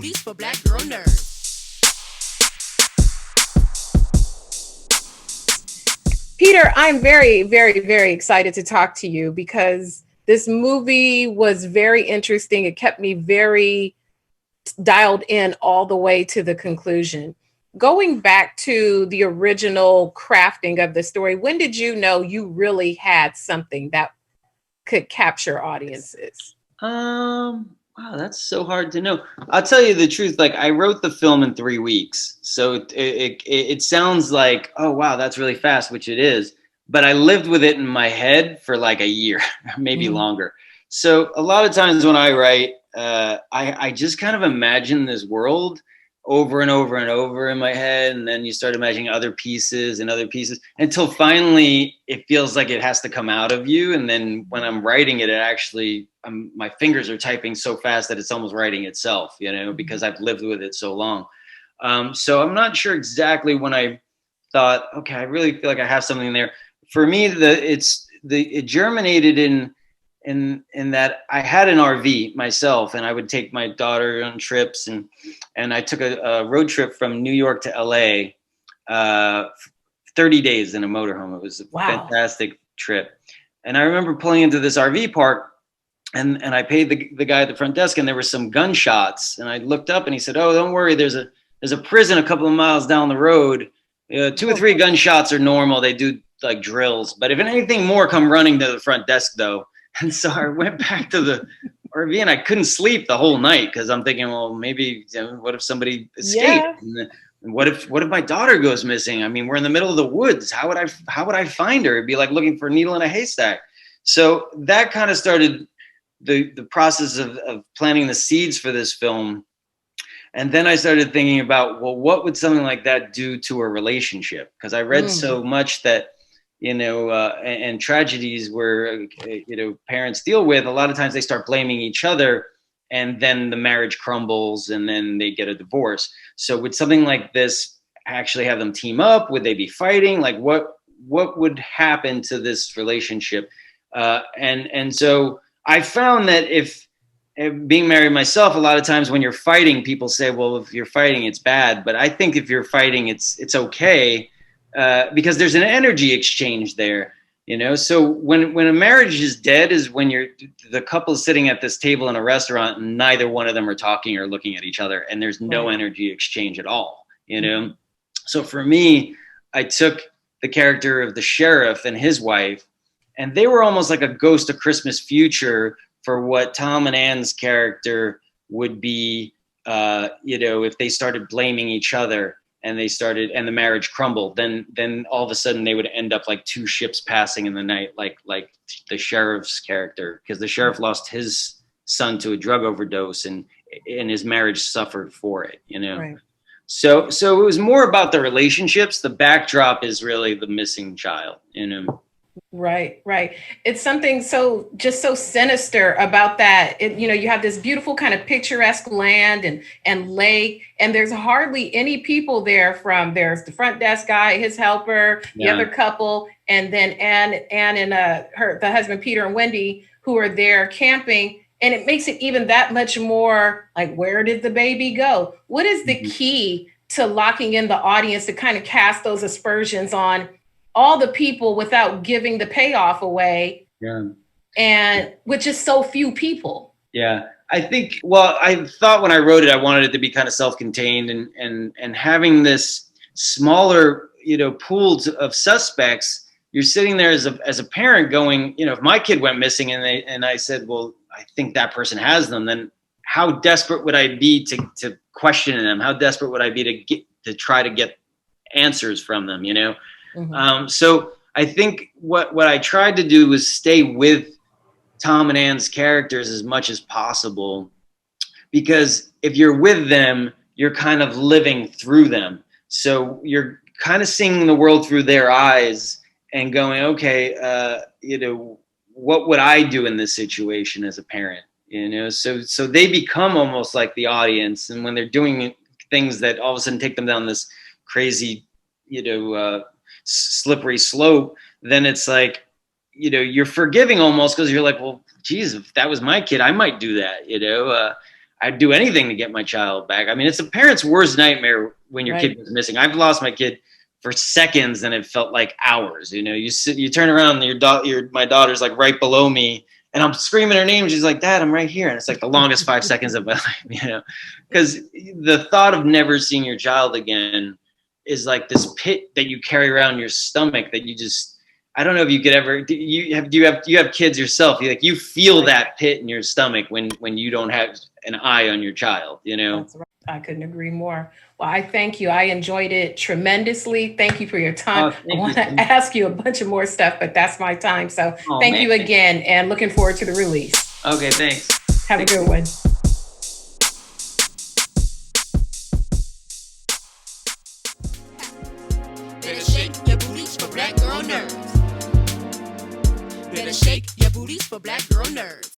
booties for black girl nerds. Peter, I'm very, very, very excited to talk to you because this movie was very interesting. It kept me very dialed in all the way to the conclusion. Going back to the original crafting of the story, when did you know you really had something that could capture audiences? Wow, that's so hard to know. I'll tell you the truth. Like, I wrote the film in 3 weeks, so it sounds like, oh wow, that's really fast, which it is. But I lived with it in my head for like a year, maybe longer. So a lot of times when I write, I just kind of imagine this world over and over and over in my head, and then you start imagining other pieces and other pieces until finally it feels like it has to come out of you. And then when I'm writing it, my fingers are typing so fast that it's almost writing itself, because I've lived with it so long. So I'm not sure exactly when I thought, okay, I really feel like I have something there. For me, it germinated in that I had an RV myself, and I would take my daughter on trips, and I took a road trip from New York to LA, 30 days in a motorhome. It was a fantastic trip. And I remember pulling into this RV park, and I paid the guy at the front desk, and there were some gunshots, and I looked up and he said, "Oh, don't worry, there's a prison a couple of miles down the road. 2 or 3 gunshots are normal. They do like drills, but if anything more, come running to the front desk though." And so I went back to the RV, and I couldn't sleep the whole night because I'm thinking, well, maybe what if somebody escaped? Yeah. And what if my daughter goes missing? I mean, we're in the middle of the woods. How would I find her? It'd be like looking for a needle in a haystack. So that kind of started the process of planting the seeds for this film. And then I started thinking about, well, what would something like that do to a relationship? Because I read so much that, and tragedies where, parents deal with, a lot of times they start blaming each other, and then the marriage crumbles, and then they get a divorce. So would something like this actually have them team up? Would they be fighting? Like what would happen to this relationship? And so I found that if being married myself, a lot of times when you're fighting, people say, well, if you're fighting, it's bad. But I think if you're fighting, it's okay. Because there's an energy exchange there, So when a marriage is dead is when the couple is sitting at this table in a restaurant and neither one of them are talking or looking at each other, and there's no energy exchange at all, So for me, I took the character of the sheriff and his wife, and they were almost like a ghost of Christmas future for what Tom and Ann's character would be, if they started blaming each other. And the marriage crumbled, then all of a sudden they would end up like 2 ships passing in the night, like the sheriff's character, because the sheriff lost his son to a drug overdose, and his marriage suffered for it, Right. So it was more about the relationships. The backdrop is really the missing child, Right. It's something so sinister about that. You have this beautiful kind of picturesque land and lake, and there's hardly any people there. There's the front desk guy, his helper, the other couple, and then Anne and the husband Peter and Wendy, who are there camping. And it makes it even that much more like, where did the baby go? What is the key to locking in the audience to kind of cast those aspersions on all the people without giving the payoff away? Yeah. And with just so few people. Yeah. I thought when I wrote it, I wanted it to be kind of self-contained, and having this smaller, pools of suspects. You're sitting there as a parent going, if my kid went missing and I said, well, I think that person has them, then how desperate would I be to question them? How desperate would I be to try to get answers from them, So I think what I tried to do was stay with Tom and Ann's characters as much as possible, because if you're with them, you're kind of living through them. So you're kind of seeing the world through their eyes and going, okay, what would I do in this situation as a parent? So they become almost like the audience. And when they're doing things that all of a sudden take them down this crazy, slippery slope, then it's like, you're forgiving almost, because you're like, well, geez, if that was my kid, I might do that. I'd do anything to get my child back. I mean, it's a parent's worst nightmare when your kid goes missing. I've lost my kid for seconds and it felt like hours. You know, you turn around and my daughter's like right below me and I'm screaming her name. She's like, Dad, I'm right here. And it's like the longest 5 seconds of my life, you know, because the thought of never seeing your child again is like this pit that you carry around your stomach that you just, I don't know if you could ever, you have kids yourself. You feel that pit in your stomach when you don't have an eye on your child, you know? That's right. I couldn't agree more. Well, I thank you. I enjoyed it tremendously. Thank you for your time. I want to ask you a bunch of more stuff, but that's my time. So thank you again and looking forward to the release. Okay, thanks. Have a good one. Better shake your booties for black girl nerves. Better shake your booties for black girl nerves.